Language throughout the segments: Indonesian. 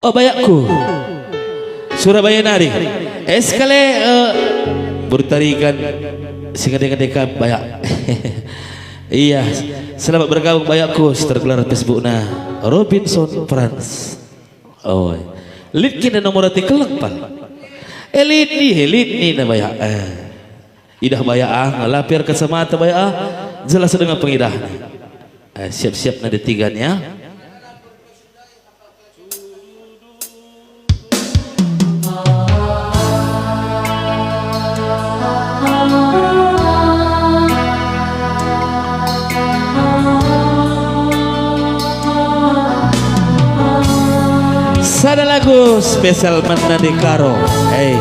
Oh bayakku Surabaya nari eskale bertarikan singa-singa bayak. Iya, selamat bergabung bayakku tergelar Facebook na Robinson France. Oh, lead kina nomor kelak pal. Elit ni na bayak. Idah bayak ngelapir ke semata bayak jelas dengan pengidah. Siap-siap na detigannya. Ada lagu spesial Manade Karo. Hey.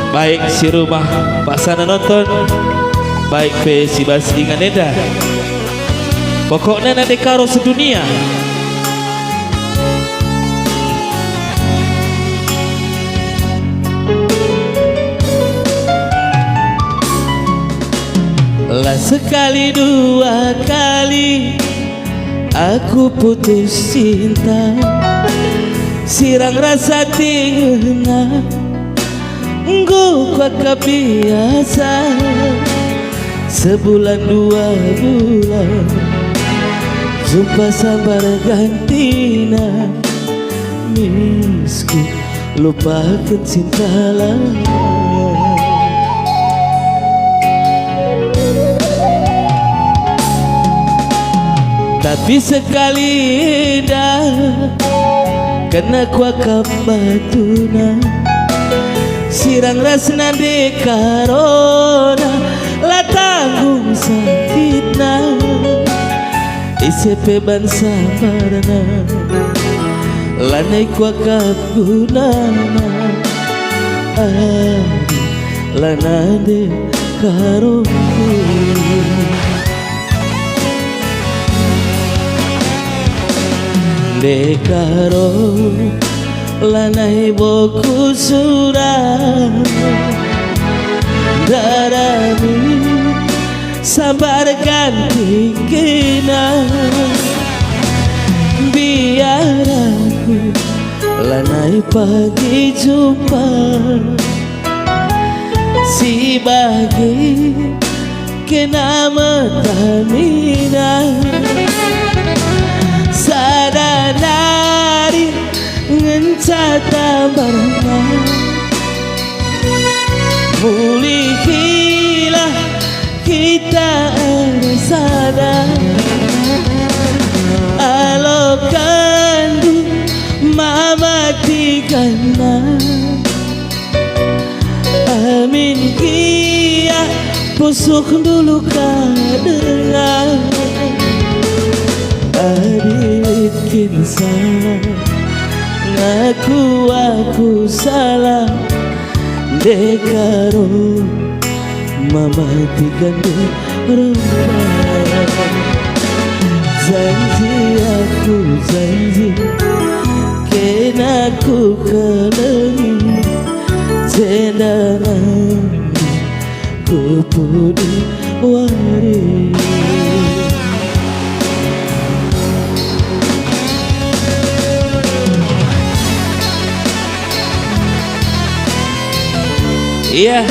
Baik si rumah Pak Sana nonton, baik pe si Bas ingan Eda. Pokoknya Nade Karo sedunia. Lah sekali dua kali aku putus cinta, sirang rasa tingena, nggo kakak biasa, sebulan dua bulan, jumpa sabar gantina, misku lupakan cinta lama. Tapi sekali dah kena kuakap batuna, sirang rasna de karona, la tanggung sakitna, isepe bansa parana, lanai kuakap gunana, lana de karona. Dekaro lanai boku surah darami sabar ganti kena biar aku lanai pagi jumpa si bagi kena metamina sadanari ngencata barna mulihilah kita sadar alokandu mama tigana amin kia pusuk dulu kadengar adit kinsa ngaku aku salah dekaro mama tigandu rumah janji aku janji kena ku kelengi jendaran ku pudi waris. Iya,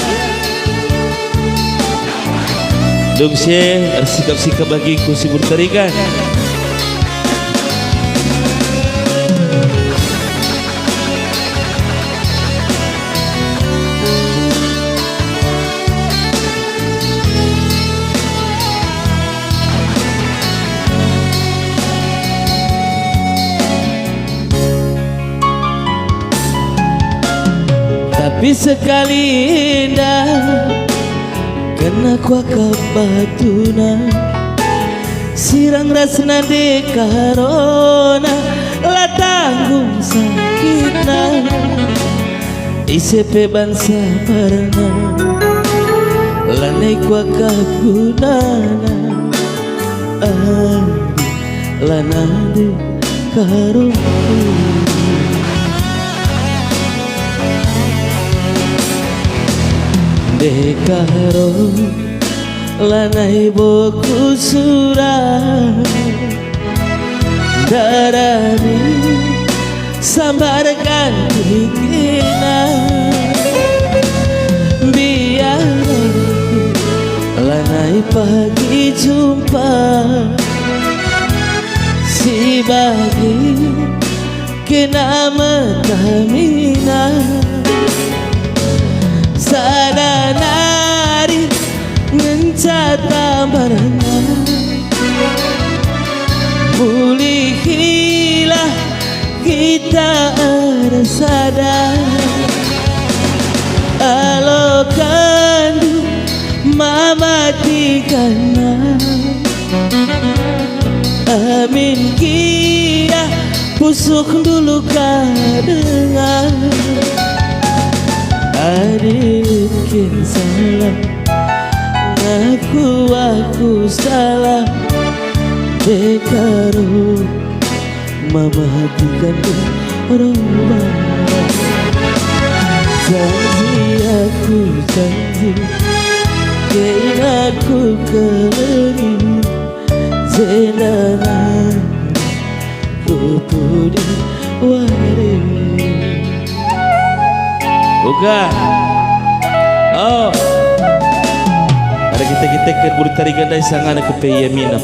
dong saya sikap-sikap bagiku si bertarikan. Tapi sekali dah kena kuakap batuna, sirang rasna de karona, la tanggung sakitna, isepe bansa parana, lanai kuakap gunana, lana de karona. Dekaro lanai boku surah darani sambarkan kikina biar lanai pagi jumpa si bagi kena metamina sana nari ngencata barana pulihilah kita ada sadar alokan mama tikana amin kia pusuk dulu kadengar adikin salah aku salah dekaru mama hatikan rumah janji aku janji kain aku keleni zenanan kupudi wari bukan oh ada kita ke buru tarikan dari sangan ke peyamina